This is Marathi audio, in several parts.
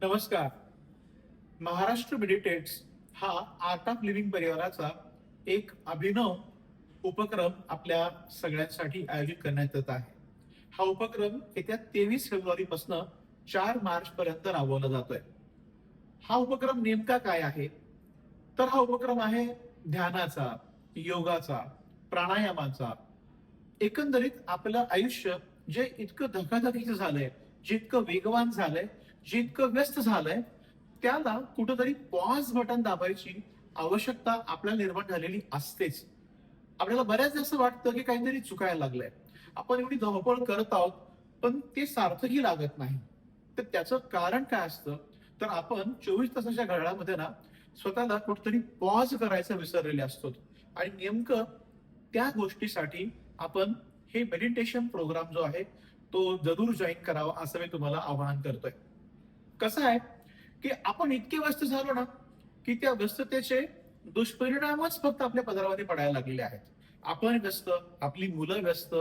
नमस्कार. महाराष्ट्र मेडिटेट्स हा आर्ट ऑफ लिव्हिंग परिवाराचा एक अभिनव उपक्रम आपल्या सगळ्यांसाठी आयोजित करण्यात येत आहे. हा उपक्रम येत्या 23 फेब्रुवारी पासून 4 मार्च पर्यंत राबवला जातोय. हा उपक्रम नेमका काय आहे? तर हा उपक्रम आहे ध्यानाचा, योगाचा, प्राणायामाचा. एकंदरीत आपलं आयुष्य जे इतकं धकाधकीचं झालंय, जे इतकं वेगवान झालंय, जे इतकं व्यस्त झालंय, त्याला कुठंतरी पॉज बटन दाबायची आवश्यकता आपल्याला निर्माण झालेली असतेच. आपल्याला बऱ्याचदा असं वाटतं की काहीतरी चुकायला लागलंय. आपण एवढी धावपळ करत आहोत, पण ते सार्थकही लागत नाही. तर त्याचं कारण काय असतं? तर आपण 24 तासाच्या घड्याळामध्ये ना स्वतःला कुठेतरी पॉज करायचं विसरलेले असतो. आणि नेमकं त्या गोष्टीसाठी आपण हे मेडिटेशन प्रोग्राम जो आहे तो जरूर जॉईन करावा असं मी तुम्हाला आवाहन करतोय. कसं आहे की आपण इतके व्यस्त झालो ना की त्या व्यस्ततेचे दुष्परिणामच फक्त आपल्या पदरामध्ये पडायला लागलेले आहेत. आपण व्यस्त, आपली मुलं व्यस्त,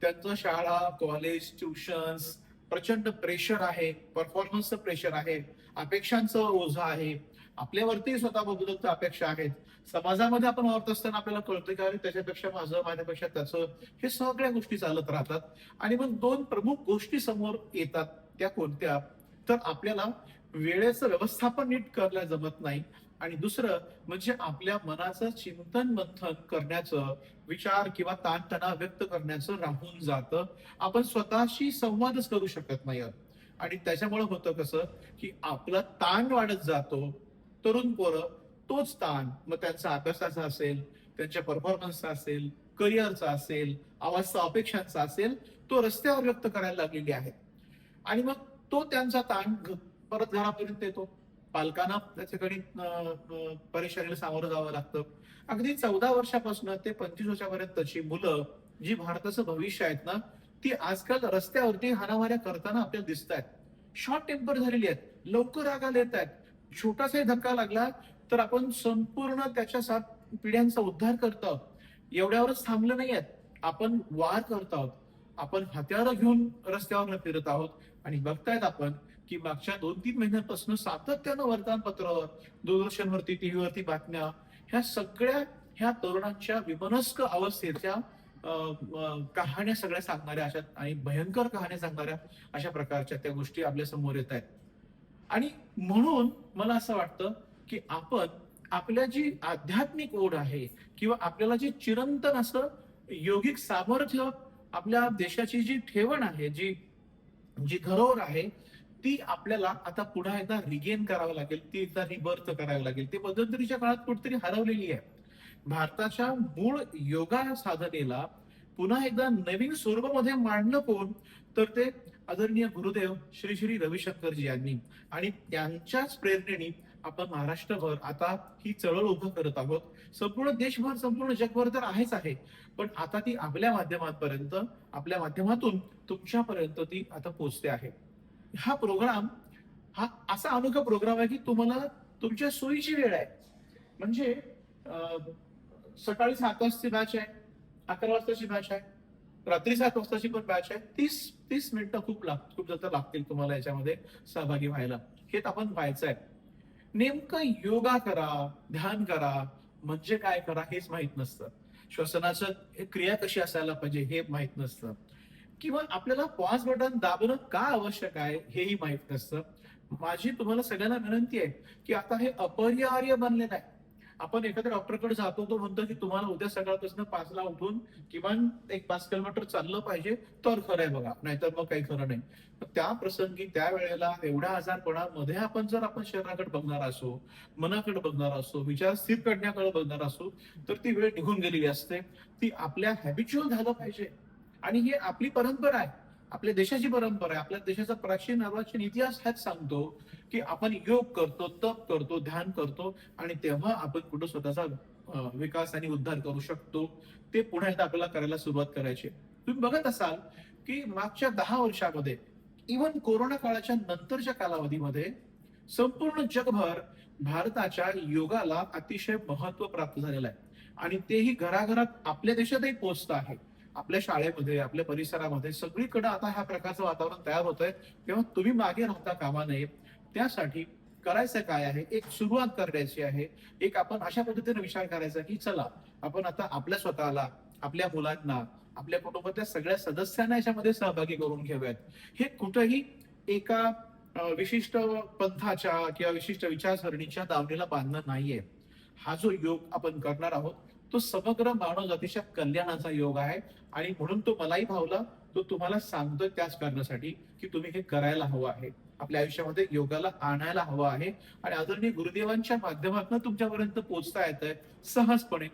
त्यांचं शाळा, कॉलेज, ट्युशन्स, प्रचंड प्रेशर आहे, परफॉर्मन्सचं प्रेशर आहे, अपेक्षांचं ओझं आहे. आपल्यावरती स्वतःबद्दल अपेक्षा आहेत. समाजामध्ये आपण वावरत असताना आपल्याला कळतं की अरे त्याच्यापेक्षा माझं, माझ्यापेक्षा त्याचं, हे सगळ्या गोष्टी चालत राहतात. आणि मग दोन प्रमुख गोष्टी समोर येतात. त्या कोणत्या? तर आपल्याला वेळेचं व्यवस्थापन नीट करायला जमत नाही. आणि दुसरं म्हणजे आपल्या मनाचं चिंतन मंथन करण्याचं, विचार किंवा ताणतणाव व्यक्त करण्याचं राहून जातं. आपण स्वतःशी संवादच करू शकत नाही आहोत. आणि त्याच्यामुळे होतं कसं की आपला ताण वाढत जातो. तरुण पोरं तोच ताण, मग त्यांचा अभ्यासाचा असेल, त्यांच्या परफॉर्मन्सचा असेल, करिअरचा असेल, आवाजचा अपेक्षांचा असेल, तो रस्त्यावर व्यक्त करायला लागलेली आहे. आणि मग तो त्यांचा ताण परत घरापर्यंत येतो. पालकांना त्याच्याकडे परेशानीला सामोरं जावं लागतं. अगदी 14 वर्षापासून ते 25 वर्षापर्यंतची मुलं जी भारताचं भविष्य आहेत ना, ती आजकाल रस्त्यावरती हाणामाऱ्या करताना आपल्याला दिसत आहेत. शॉर्ट टेम्पर झालेली आहेत, लवकर रागाला येत आहेत. छोटासाही धक्का लागला तर आपण संपूर्ण त्याच्या 7 पिढ्यांचा उद्धार करत आहोत. एवढ्यावरच थांबलं नाहीयेत, आपण वार करत आहोत. आपण हत्यारं घेऊन रस्त्यावर फिरत आहोत. आणि बघतायत आपण की मागच्या 2-3 महिन्यांपासून सातत्यानं वर्तमानपत्रावर, दूरदर्शनवरती, टीव्हीवरती बातम्या, ह्या सगळ्या ह्या तरुणांच्या विमनस्क अवस्थेच्या कहाण्या सगळ्या सांगणाऱ्या अशा आणि भयंकर कहाण्या सांगणाऱ्या अशा प्रकारच्या त्या गोष्टी आपल्या समोर येत आहेत. आणि म्हणून मला असं वाटतं की आपण आपल्या जी आध्यात्मिक ओढ आहे किंवा आपल्याला जे चिरंतन असं योगिक सामर्थ्य, आपल्या देशाची जी ठेवण आहे, जी जी धरोहर आहे, ती आपल्याला आता पुन्हा एकदा रिगेन करावं लागेल, ती एकदा रिबर्थ करावी लागेल. ती मध्यंतरीच्या काळात कुठेतरी हरवलेली आहे. भारताच्या मूळ योगा साधनेला पुन्हा एकदा नवीन स्वरूपामध्ये मांडलं कोण? तर ते आदरणीय गुरुदेव श्री श्री रविशंकरजी यांनी. आणि त्यांच्याच प्रेरणेने आपण महाराष्ट्रभर आता ही चळवळ उभं करत आहोत. संपूर्ण देशभर, संपूर्ण जगभर तर आहेच आहे, पण आता ती आपल्या माध्यमांपर्यंत, आपल्या माध्यमातून तुमच्यापर्यंत ती आता पोहोचते आहे. हा प्रोग्राम हा असा अनोखा प्रोग्राम आहे की तुम्हाला तुमच्या सोयीची वेळ आहे. म्हणजे सकाळी 7 वाजताची बॅच आहे, 11 वाजताची बॅच आहे, रात्री 7 वाजताची पण बॅच आहे. 30 मिनिटं खूप जास्त लागतील तुम्हाला याच्यामध्ये सहभागी व्हायला. हेच आपण व्हायचं आहे. नेमकं योगा करा, ध्यान करा म्हणजे काय करा हेच माहित नसतं. श्वसनाचं क्रिया कशी असायला पाहिजे हे माहित नसतं. किंवा आपल्याला पॉज बटन दाबणं का आवश्यक आहे हेही माहित नसतं. माझी तुम्हाला सगळ्यांना विनंती आहे की आता हे अपरिहार्य बनलेलं आहे. आपण एखाद्या डॉक्टरकडे जातो, तो म्हणतो की तुम्हाला उद्या सकाळपासून 5ला उठून किमान एक 5 किलोमीटर चाललं पाहिजे, तर खरं आहे बघा, नाहीतर मग काही खरं नाही. त्या प्रसंगी, त्या वेळेला, एवढ्या आजारपणामध्ये आपण शरीराकडे बघणार असो, मनाकडे बघणार असो, विचार स्थिर करण्याकडे बघणार असो, तर ती वेळ निघून गेलेली असते. ती आपल्या हॅबिच्युअल झालं पाहिजे. आणि ही आपली परंपरा आहे, आपल्या देशाची परंपरा आहे. आपल्या देशाचा प्राचीन अर्वाचीन इतिहास हाच सांगतो की आपण योग करतो, तप करतो, ध्यान करतो आणि तेव्हा आपण कुठं स्वतःचा विकास आणि उद्धार करू शकतो. ते पुन्हा एकदा आपल्याला करायला सुरुवात करायची. तुम्ही बघत असाल की मागच्या 10 वर्षामध्ये, इव्हन कोरोना काळाच्या नंतरच्या कालावधीमध्ये संपूर्ण जगभर भारताच्या योगाला अतिशय महत्व प्राप्त झालेलं आहे. आणि तेही घराघरात आपल्या देशातही पोहोचत आहे. आपल्या शाळेमध्ये, आपल्या परिसरामध्ये सगळीकडे आता ह्या प्रकारचं वातावरण तयार होतंय, तेव्हा तुम्ही मागे राहता कामा नये. त्यासाठी करायचं काय आहे, एक सुरुवात करायची आहे. एक आपण अशा पद्धतीने विचार करायचा की चला, आपण आता आपल्या स्वतःला, आपल्या मुलांना, आपल्या कुटुंबातल्या सगळ्या सदस्यांना याच्यामध्ये सहभागी करून घेऊयात. हे कुठेही एका विशिष्ट पंथाच्या किंवा विशिष्ट विचारसरणीच्या दावणीला बांधणं नाहीये. हा जो योग आपण करणार आहोत, तो समग्र मानव जातीच्या कल्याणाचा योग आहे आणि म्हणून तो मलाही भावला. तो तुम्हाला सांगतोय त्याच कारणासाठी की तुम्ही हे करायला हवं आहे. आपल्या आयुष्यामध्ये योगाला आणायला हवं आहे आणि आदरणीय गुरुदेवांच्या माध्यमातून तुमच्यापर्यंत पोहोचता येत आहे सहजपणे.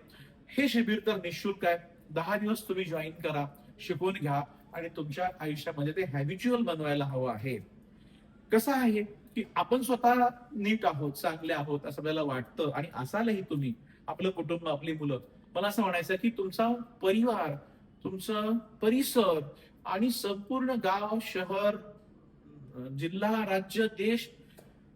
हे शिबिर तर निःशुल्क आहे. 10 दिवस तुम्ही जॉईन करा, शिकून घ्या आणि तुमच्या आयुष्यामध्ये ते हॅबिच्युअल बनवायला हवं आहे. कसं आहे की आपण स्वतः नीट आहोत, चांगले आहोत असं आपल्याला वाटतं आणि असालही तुम्ही, आपलं कुटुंब, आपली मुलं. मला असं म्हणायचं की तुमचा परिवार, तुमचं परिसर आणि संपूर्ण गाव, शहर, जिल्हा, राज्य, देश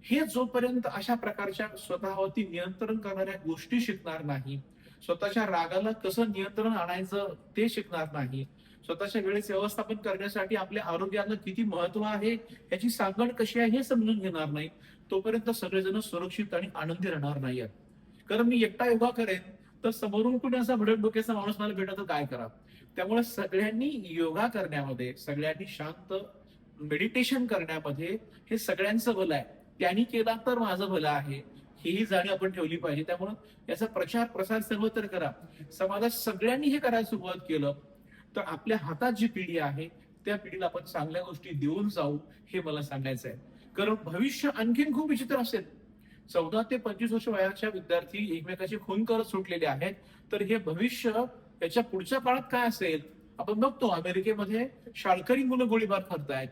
हे जोपर्यंत अशा प्रकारच्या स्वतःवरती नियंत्रण करणाऱ्या गोष्टी शिकणार नाही, स्वतःच्या रागाला कसं नियंत्रण आणायचं ते शिकणार नाही, स्वतःच्या वेळेचे व्यवस्थापन करण्यासाठी आपल्या आरोग्याला किती महत्व आहे, याची सांगड कशी आहे हे समजून घेणार नाही, तोपर्यंत सगळेजण सुरक्षित आणि आनंदी राहणार नाहीत. कारण मी एकटा योगा करेन तर समोरून कुणी असा भडक डोक्याचा माणूस मला भेटला तर काय करा. त्यामुळे सगळ्यांनी योगा करण्यामध्ये, सगळ्यांनी शांत मेडिटेशन करण्यामध्ये हे सगळ्यांचं भलं आहे. त्यांनी केला तर माझं भलं आहे, ही जाणीव आपण ठेवली पाहिजे. त्यामुळे याचा प्रचार प्रसार सर्वत्र करा. समाजात सगळ्यांनी हे करायला सुरुवात केलं तर आपल्या हातात जी पिढी आहे त्या पिढीला आपण चांगल्या गोष्टी देऊन जाऊ, हे मला सांगायचं आहे. कारण भविष्य आणखीन खूप विचित्र असेल. 14 ते 25 वर्ष वयाच्या विद्यार्थी एकमेकाची खून करत सुटलेले आहेत, तर हे भविष्य याच्या पुढच्या काळात काय असेल. आपण बघतो अमेरिकेमध्ये शाळकरी मुलं गोळीबार करतायत.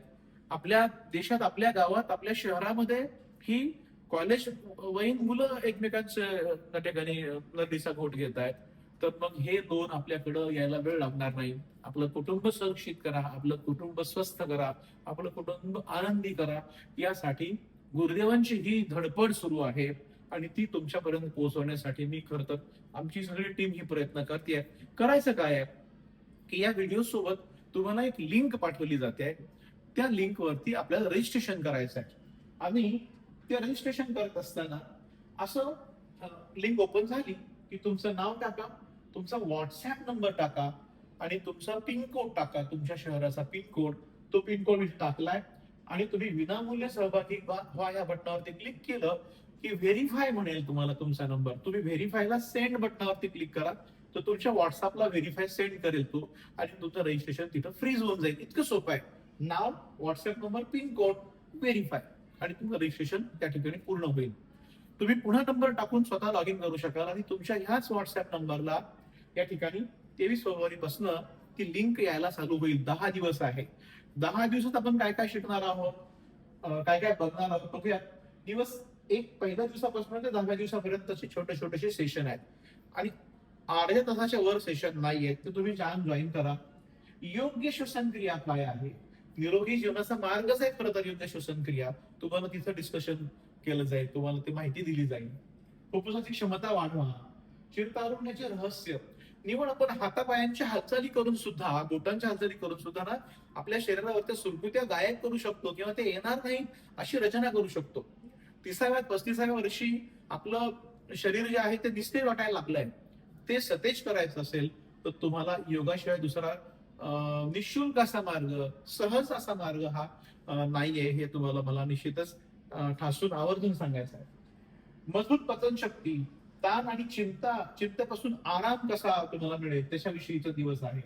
आपल्या देशात, आपल्या गावात, आपल्या शहरामध्ये ही कॉलेज वयीन मुलं एकमेकांच्या त्या ठिकाणी नदीचा घोट घेत आहेत. तर मग हे दोन आपल्याकडं यायला वेळ लागणार नाही. आपलं कुटुंब सुरक्षित करा, आपलं कुटुंब स्वस्थ करा, आपलं कुटुंब आनंदी करा. यासाठी गुरुदेवांची ही धडपड सुरू आहे आणि ती तुमच्यापर्यंत पोहोचवण्यासाठी मी खरं तर आमची सगळी टीम ही प्रयत्न करते. करायचं काय आहे की या व्हिडिओ सोबत तुम्हाला एक लिंक पाठवली जाते. त्या लिंक वरती आपल्याला रजिस्ट्रेशन करायचं आहे. आणि ते रजिस्ट्रेशन करत असताना असं लिंक ओपन झाली की तुमचं नाव टाका, तुमचा व्हॉट्सअप नंबर टाका आणि तुमचा पिनकोड टाका, तुमच्या शहराचा पिनकोड. तो पिनकोड मी टाकलाय आणि तुम्ही विनामूल्य सहभागी व्हा या बटनावरती क्लिक केलं की व्हेरीफाय म्हणेल तुम्हाला तुमचा नंबर. तुम्ही व्हेरीफायला सेंड बटनावरती क्लिक करा, तर तुमच्या व्हॉट्सअपला व्हेरीफाय सेंड करेल तो आणि तुमचं रजिस्ट्रेशन तिथं फ्रीज होऊन जाईल. इतकं सोपं आहे. नाव, व्हॉट्सअप नंबर, पिनकोड, व्हेरीफाय आणि तुमचं रजिस्ट्रेशन त्या ठिकाणी पूर्ण होईल. तुम्ही पुन्हा नंबर टाकून स्वतः लॉग इन करू शकाल आणि तुमच्या ह्याच व्हॉट्सअप नंबरला या ठिकाणी 23 फेब्रुवारीपासून ती लिंक यायला चालू होईल. 10 दिवस आहे. 10 दिवसात आपण काय काय शिकणार आहोत, काय काय बघणार आहोत बघूया. दिवस एक पहिल्या दिवसापासून ते 10व्या दिवसापर्यंतचे छोटे छोटेसे सेशन आहेत आणि अर्ध्या तासाच्या वर सेशन नाहीये. तर तुम्ही जॉईन करा. योग्य श्वसन क्रिया काय आहे, निरोगी जीवनाचा मार्गच आहे खरं तर योग्य श्वसन क्रिया. तुम्हाला तिथं डिस्कशन केलं जाईल, तुम्हाला ती माहिती दिली जाईल. फुफ्फुसाची क्षमता वाढवा, चिरतारुण्याचे रहस्य. निवड आपण हातापायांच्या हालचाली करून सुद्धा, बोटांच्या हालचाली करून सुद्धा ना आपल्या शरीरावरच्या सुरकुत्या गायब करू शकतो किंवा ते येणार नाही अशी रचना करू शकतो. 30व्या-35व्या वर्षी आपलं शरीर जे आहे ते दिसते वाटायला लागलंय. ते सतेज करायचं असेल तर तुम्हाला योगाशिवाय दुसरा निःशुल्क असा मार्ग, सहज असा मार्ग हा नाहीये. हे तुम्हाला मला निश्चितच ठासून आवर्जून सांगायचं आहे. मजबूत पचन शक्ती, ताण आणि चिंतेपासून आराम कसा तुम्हाला मिळेल त्याच्याविषयीचा दिवस आहे.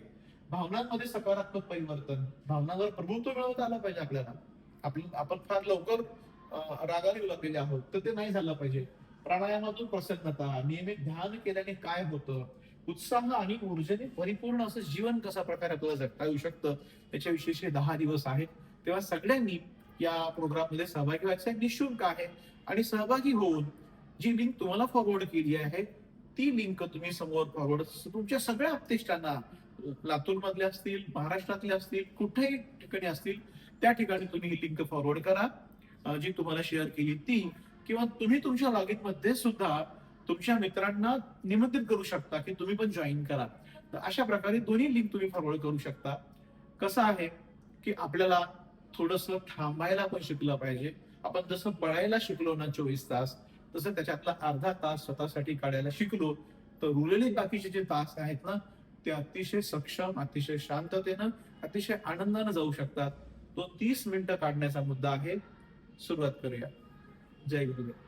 भावनांमध्ये सकारात्मक परिवर्तन, भावनांवर प्रभुत्व मिळवता आलं पाहिजे आपल्याला. आपण फार लवकर रागाने लागलेले आहोत, तर ते नाही झालं पाहिजे. प्राणायामातून प्रसन्नता, नियमित ध्यान केल्याने काय होतं, उत्साह आणि ऊर्जेने परिपूर्ण असं जीवन कशा प्रकारे आपल्याला जगता येऊ शकतं त्याच्याविषयीचे 10 दिवस आहेत. तेव्हा सगळ्यांनी या प्रोग्राममध्ये सहभागी व्हायचं आहे. निःशुल्क आहे आणि सहभागी होऊन जी लिंक तुम्हाला फॉरवर्ड केली आहे ती लिंक तुम्ही समोर फॉरवर्ड तुमच्या सगळ्या आपतेष्टांना, लातूर मधले असतील, महाराष्ट्रातले असतील, कुठेही ठिकाणी असतील त्या ठिकाणी तुम्ही ही लिंक फॉरवर्ड करा. जी तुम्हाला शेअर केली ती, किंवा तुम्ही तुमच्या लॉगिन मध्ये सुद्धा तुमच्या मित्रांना निमंत्रित करू शकता की तुम्ही पण जॉईन करा. तर अशा प्रकारे दोन्ही लिंक तुम्ही फॉरवर्ड करू शकता. कसं आहे की आपल्याला थोडंसं थांबायला पण शिकलं पाहिजे. आपण जसं पळायला शिकलो ना 24 तास, तसं त्याच्यातला अर्धा तास स्वतःसाठी काढायला शिकलो, तर उरलेले बाकीचे जे तास आहेत ना, ते अतिशय सक्षम, अतिशय शांततेनं, अतिशय आनंदानं जाऊ शकतात. तो 30 मिनिटं काढण्याचा मुद्दा आहे. सुरुवात करूया. जय गुरुदेव.